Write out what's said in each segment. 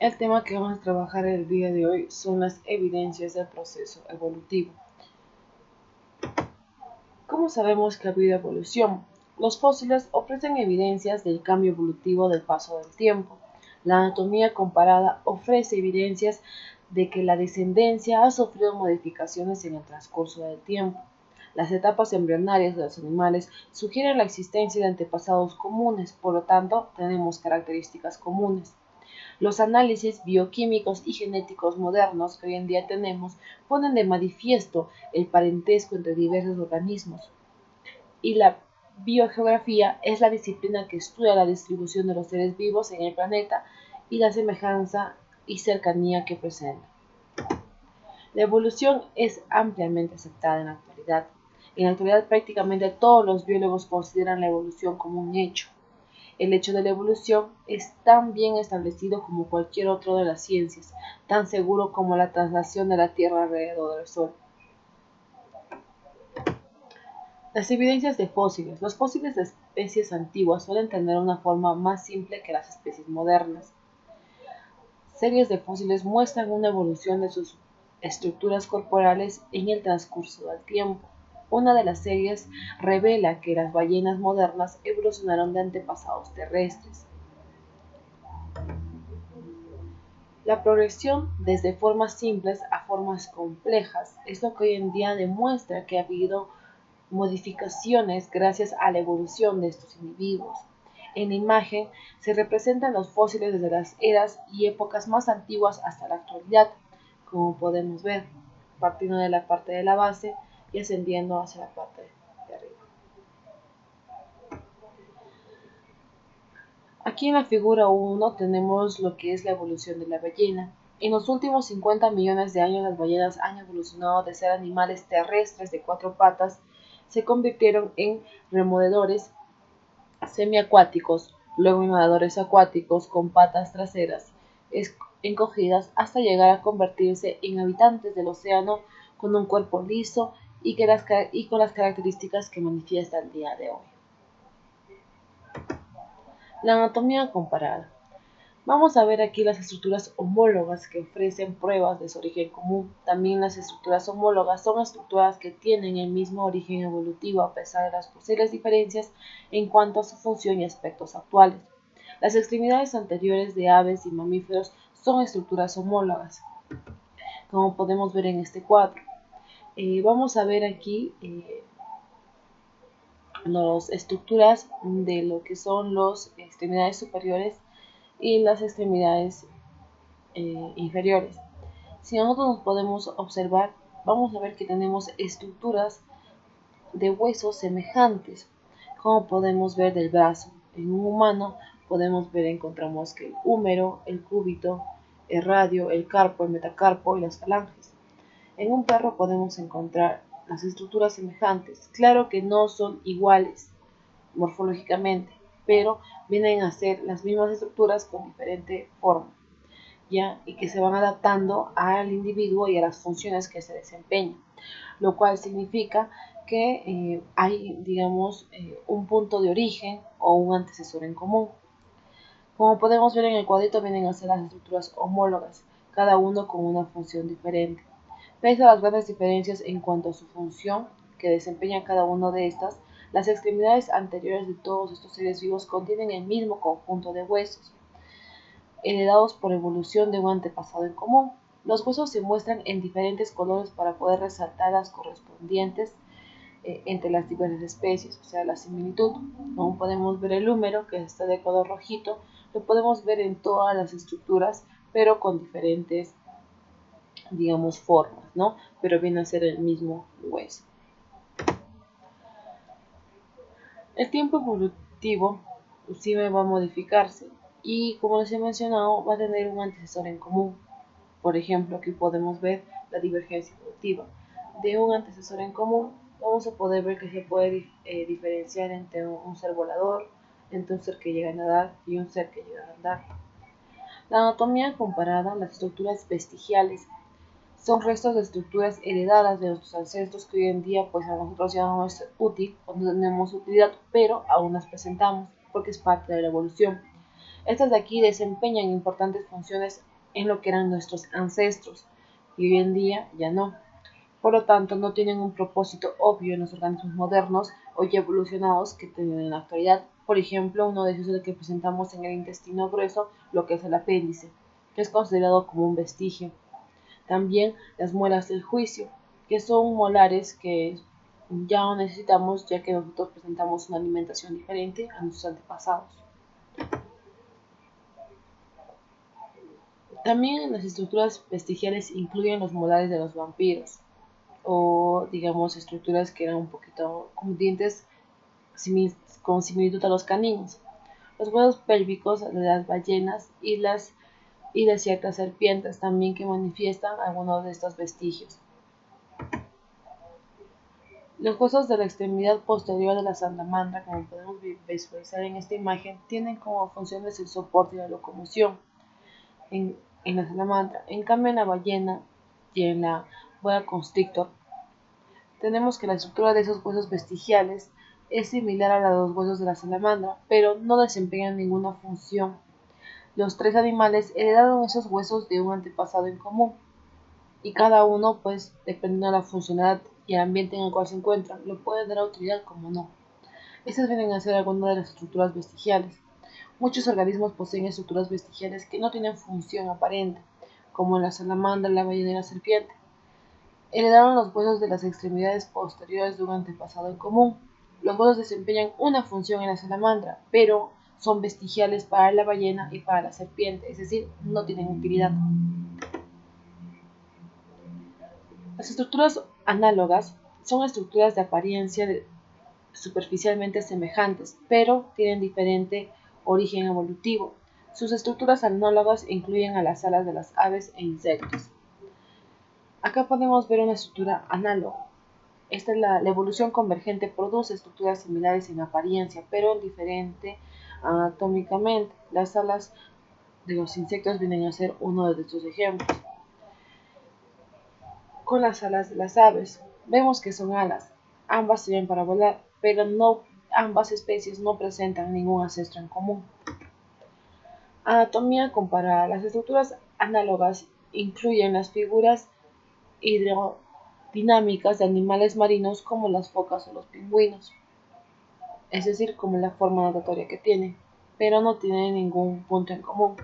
El tema que vamos a trabajar el día de hoy son las evidencias del proceso evolutivo. ¿Cómo sabemos que ha habido evolución? Los fósiles ofrecen evidencias del cambio evolutivo del paso del tiempo. La anatomía comparada ofrece evidencias de que la descendencia ha sufrido modificaciones en el transcurso del tiempo. Las etapas embrionarias de los animales sugieren la existencia de antepasados comunes, por lo tanto, tenemos características comunes. Los análisis bioquímicos y genéticos modernos que hoy en día tenemos ponen de manifiesto el parentesco entre diversos organismos. Y la biogeografía es la disciplina que estudia la distribución de los seres vivos en el planeta y la semejanza y cercanía que presentan. La evolución es ampliamente aceptada en la actualidad. En la actualidad prácticamente todos los biólogos consideran la evolución como un hecho. El hecho de la evolución es tan bien establecido como cualquier otro de las ciencias, tan seguro como la traslación de la Tierra alrededor del Sol. Las evidencias de fósiles. Los fósiles de especies antiguas suelen tener una forma más simple que las especies modernas. Series de fósiles muestran una evolución de sus estructuras corporales en el transcurso del tiempo. Una de las series revela que las ballenas modernas evolucionaron de antepasados terrestres. La progresión desde formas simples a formas complejas es lo que hoy en día demuestra que ha habido modificaciones gracias a la evolución de estos individuos. En la imagen se representan los fósiles desde las eras y épocas más antiguas hasta la actualidad, como podemos ver, partiendo de la parte de la base y ascendiendo hacia la parte de arriba. Aquí en la figura 1 tenemos lo que es la evolución de la ballena. En los últimos 50 millones de años las ballenas han evolucionado de ser animales terrestres de 4 patas, se convirtieron en removedores semiacuáticos, luego en nadadores acuáticos con patas traseras encogidas hasta llegar a convertirse en habitantes del océano con un cuerpo liso y con las características que manifiesta el día de hoy. La anatomía comparada. Vamos a ver aquí las estructuras homólogas que ofrecen pruebas de su origen común. También las estructuras homólogas son estructuras que tienen el mismo origen evolutivo a pesar de las posibles diferencias en cuanto a su función y aspectos actuales. Las extremidades anteriores de aves y mamíferos son estructuras homólogas, como podemos ver en este cuadro. Vamos a ver aquí las estructuras de lo que son las extremidades superiores y las extremidades inferiores. Si nosotros nos podemos observar, vamos a ver que tenemos estructuras de huesos semejantes, como podemos ver del brazo. En un humano encontramos que el húmero, el cúbito, el radio, el carpo, el metacarpo y las falanges. En un perro podemos encontrar las estructuras semejantes. Claro que no son iguales morfológicamente, pero vienen a ser las mismas estructuras con diferente forma, ¿ya? Y que se van adaptando al individuo y a las funciones que se desempeñan, lo cual significa que hay, digamos, un punto de origen o un antecesor en común. Como podemos ver en el cuadrito, vienen a ser las estructuras homólogas, cada uno con una función diferente. Pese a las grandes diferencias en cuanto a su función que desempeña cada una de estas, las extremidades anteriores de todos estos seres vivos contienen el mismo conjunto de huesos, heredados por evolución de un antepasado en común. Los huesos se muestran en diferentes colores para poder resaltar las correspondientes entre las diversas especies, o sea, la similitud. Como podemos ver el húmero, que está de color rojito, lo podemos ver en todas las estructuras, pero con diferentes, digamos, formas, ¿no? Pero viene a ser el mismo hueso. El tiempo evolutivo sí va a modificarse y, como les he mencionado, va a tener un antecesor en común. Por ejemplo, aquí podemos ver la divergencia evolutiva. De un antecesor en común vamos a poder ver que se puede diferenciar entre un ser volador, entre un ser que llega a nadar y un ser que llega a andar. La anatomía comparada, las estructuras vestigiales, son restos de estructuras heredadas de nuestros ancestros que hoy en día pues a nosotros ya no es útil o no tenemos utilidad, pero aún las presentamos porque es parte de la evolución. Estas de aquí desempeñan importantes funciones en lo que eran nuestros ancestros y hoy en día ya no. Por lo tanto, no tienen un propósito obvio en los organismos modernos o ya evolucionados que tienen en la actualidad. Por ejemplo, uno de ellos es el que presentamos en el intestino grueso, lo que es el apéndice, que es considerado como un vestigio. También las muelas del juicio, que son molares que ya no necesitamos ya que nosotros presentamos una alimentación diferente a nuestros antepasados. También las estructuras vestigiales incluyen los molares de los vampiros, o digamos estructuras que eran un poquito con dientes con similitud a los caninos. Los huesos pélvicos de las ballenas y de ciertas serpientes también que manifiestan algunos de estos vestigios. Los huesos de la extremidad posterior de la salamandra, como podemos visualizar en esta imagen, tienen como funciones el soporte y la locomoción en la salamandra. En cambio, en la ballena y en la boa constrictor, tenemos que la estructura de esos huesos vestigiales es similar a la de los huesos de la salamandra, pero no desempeñan ninguna función. Los tres animales heredaron esos huesos de un antepasado en común, y cada uno, pues, dependiendo de la funcionalidad y el ambiente en el cual se encuentran, lo puede dar utilidad como no. Estas vienen a ser algunas de las estructuras vestigiales. Muchos organismos poseen estructuras vestigiales que no tienen función aparente, como la salamandra, la ballena y la serpiente. Heredaron los huesos de las extremidades posteriores de un antepasado en común. Los huesos desempeñan una función en la salamandra, pero son vestigiales para la ballena y para la serpiente, es decir, no tienen utilidad. Las estructuras análogas son estructuras de apariencia superficialmente semejantes, pero tienen diferente origen evolutivo. Sus estructuras análogas incluyen a las alas de las aves e insectos. Acá podemos ver una estructura análoga. Esta es la evolución convergente produce estructuras similares en apariencia, pero diferente anatómicamente. Las alas de los insectos vienen a ser uno de estos ejemplos. Con las alas de las aves, vemos que son alas, ambas sirven para volar, pero ambas especies no presentan ningún ancestro en común. Anatomía comparada. Las estructuras análogas incluyen las figuras hidrodinámicas de animales marinos como las focas o los pingüinos, es decir, como la forma natatoria que tienen, pero no tienen ningún punto en común.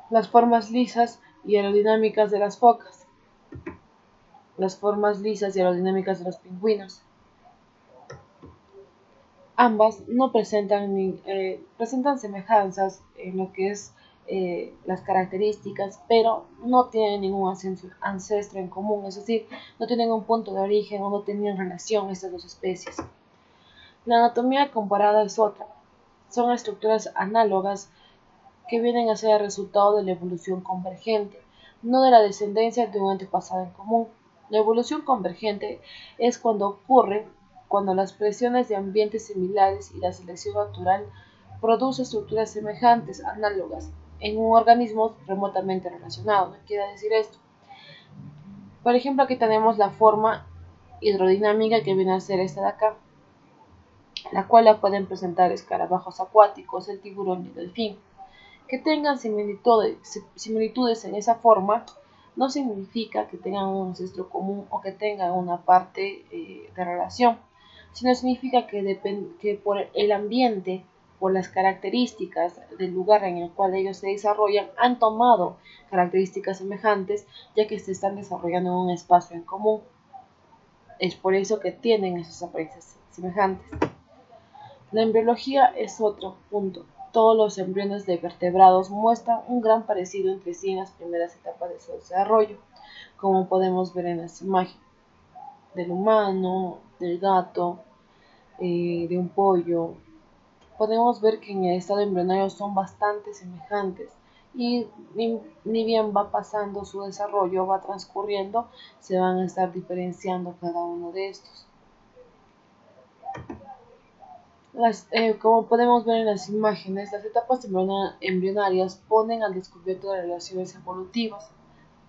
Las formas lisas y aerodinámicas de las focas, las formas lisas y aerodinámicas de los pingüinos. Ambas no presentan semejanzas en lo que es las características, pero no tienen ningún ancestro en común, es decir, no tienen un punto de origen o no tenían relación estas dos especies. La anatomía comparada es otra. Son estructuras análogas que vienen a ser el resultado de la evolución convergente, no de la descendencia de un antepasado en común. La evolución convergente es cuando ocurre cuando las presiones de ambientes similares y la selección natural produce estructuras semejantes, análogas, en un organismo remotamente relacionado. ¿Qué quiere decir esto? Por ejemplo, aquí tenemos la forma hidrodinámica que viene a ser esta de acá, la cual la pueden presentar escarabajos acuáticos, el tiburón y el delfín. Que tengan similitudes en esa forma no significa que tengan un ancestro común o que tengan una parte de relación, sino significa que por el ambiente, por las características del lugar en el cual ellos se desarrollan, han tomado características semejantes, ya que se están desarrollando en un espacio en común. Es por eso que tienen esas apariencias semejantes. La embriología es otro punto. Todos los embriones de vertebrados muestran un gran parecido entre sí en las primeras etapas de su desarrollo, como podemos ver en las imágenes del humano, del gato, de un pollo. Podemos ver que en el estado embrionario son bastante semejantes y ni bien va pasando su desarrollo, va transcurriendo, se van a estar diferenciando cada uno de estos. Como podemos ver en las imágenes, las etapas embrionarias ponen al descubierto las relaciones evolutivas.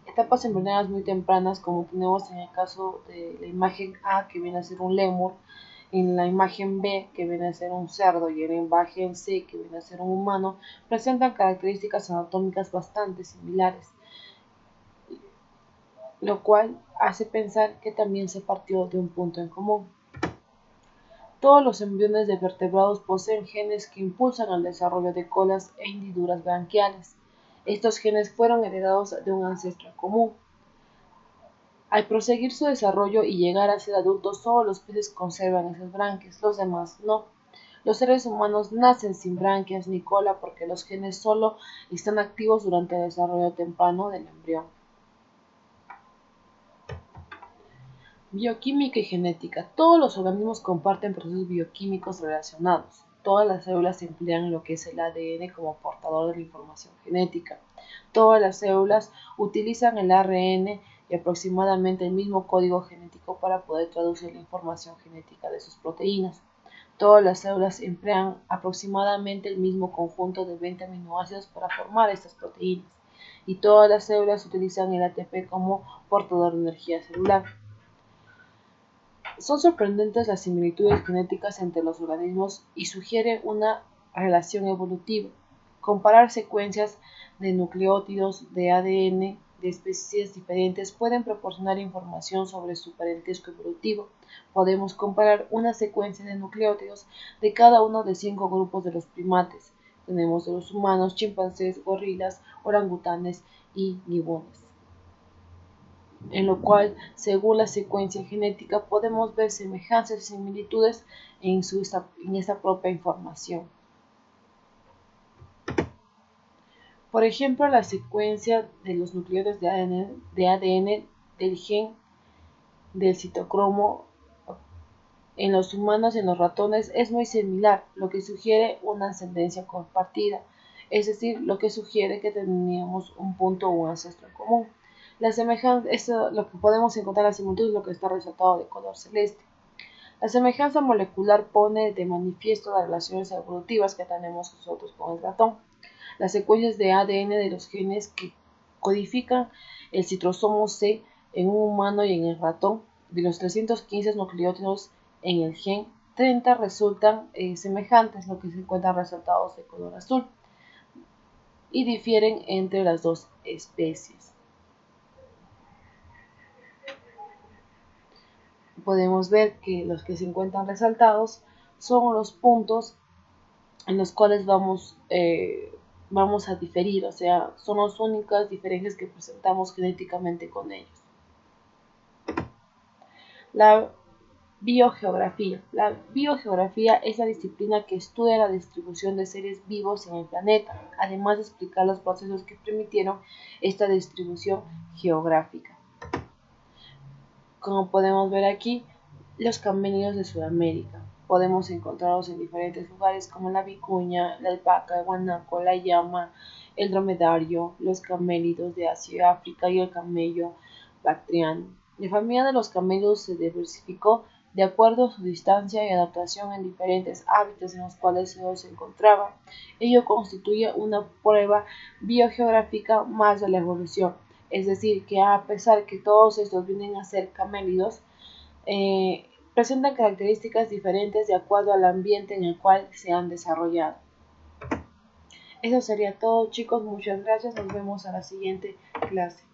Etapas embrionarias muy tempranas, como tenemos en el caso de la imagen A, que viene a ser un lémur, en la imagen B, que viene a ser un cerdo, y en la imagen C, que viene a ser un humano, presentan características anatómicas bastante similares, lo cual hace pensar que también se partió de un punto en común. Todos los embriones de vertebrados poseen genes que impulsan el desarrollo de colas e hendiduras branquiales. Estos genes fueron heredados de un ancestro común. Al proseguir su desarrollo y llegar a ser adultos, solo los peces conservan esas branquias, los demás no. Los seres humanos nacen sin branquias ni cola porque los genes solo están activos durante el desarrollo temprano del embrión. Bioquímica y genética. Todos los organismos comparten procesos bioquímicos relacionados. Todas las células emplean lo que es el ADN como portador de la información genética. Todas las células utilizan el ARN y aproximadamente el mismo código genético para poder traducir la información genética de sus proteínas. Todas las células emplean aproximadamente el mismo conjunto de 20 aminoácidos para formar estas proteínas. Y todas las células utilizan el ATP como portador de energía celular. Son sorprendentes las similitudes genéticas entre los organismos y sugiere una relación evolutiva. Comparar secuencias de nucleótidos de ADN de especies diferentes pueden proporcionar información sobre su parentesco evolutivo. Podemos comparar una secuencia de nucleótidos de cada uno de 5 grupos de los primates. Tenemos de los humanos, chimpancés, gorilas, orangutanes y gibones, en lo cual, según la secuencia genética, podemos ver semejanzas y similitudes en esta propia información. Por ejemplo, la secuencia de los nucleótidos de ADN del gen del citocromo en los humanos y en los ratones es muy similar, lo que sugiere una ascendencia compartida, es decir, lo que sugiere que teníamos un punto o un ancestro común. La semejanza, lo que podemos encontrar en la similitud es lo que está resaltado de color celeste. La semejanza molecular pone de manifiesto las relaciones evolutivas que tenemos nosotros con el ratón. Las secuencias de ADN de los genes que codifican el citrosomo C en un humano y en el ratón, de los 315 nucleótidos en el gen 30 resultan semejantes, lo que se encuentran resaltados de color azul, y difieren entre las dos especies. Podemos ver que los que se encuentran resaltados son los puntos en los cuales vamos a diferir, o sea, son las únicas diferencias que presentamos genéticamente con ellos. La biogeografía. La biogeografía es la disciplina que estudia la distribución de seres vivos en el planeta, además de explicar los procesos que permitieron esta distribución geográfica. Como podemos ver aquí, los camélidos de Sudamérica. Podemos encontrarlos en diferentes lugares como la vicuña, la alpaca, el guanaco, la llama, el dromedario, los camélidos de Asia y África y el camello bactriano. La familia de los camélidos se diversificó de acuerdo a su distancia y adaptación en diferentes hábitats en los cuales se encontraban. Ello constituye una prueba biogeográfica más de la evolución. Es decir, que a pesar que todos estos vienen a ser camélidos, presentan características diferentes de acuerdo al ambiente en el cual se han desarrollado. Eso sería todo, chicos. Muchas gracias. Nos vemos a la siguiente clase.